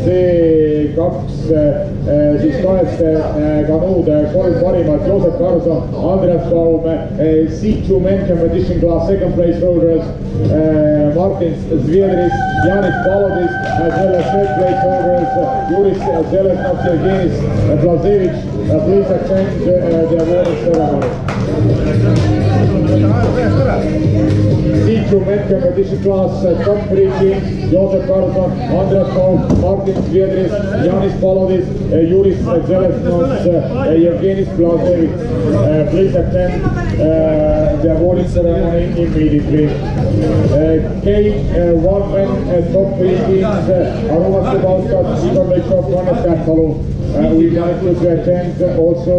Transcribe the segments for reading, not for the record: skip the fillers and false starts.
see kaks siis kahest kanuude kolm parimat Joosep Karlsson, Andreas Baum, C2 men competition class second place holders Martin Zviedris, Janis Palodis, as well as third place holders Juris Zelesnov, Evgenis Blazevich. Please attend the award ceremony. C2 men competition class top 3 teams Joosep Karlsson, Andreas Baum, Martin Zviedris, Janis Palodis, Juris Zelesnov, Evgenis Blazevich. Please attend the awarding ceremony immediately. K1 men top 3 teams Arumas Sebauskas, Igor Lechov, Hannes Tähtsalu. We like to attend also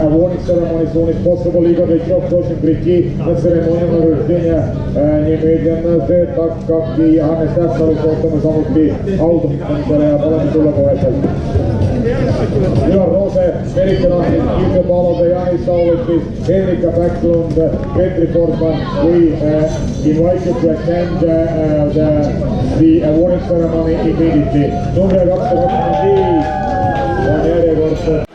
awarding ceremony as soon as possible. Igor Lechov должен прийти на церемонию награждения немедленно, так как и Hannes Tähtsalu kohtame samuti autastusele ja palun tulla koheselt. Ülar Roose, Merike Lahti, Ilse Palode, Janis Sauvetis, Henrika Backlund, Petri Portman. We invite you to attend the awarding ceremony immediately. Number 225 on järjekordselt.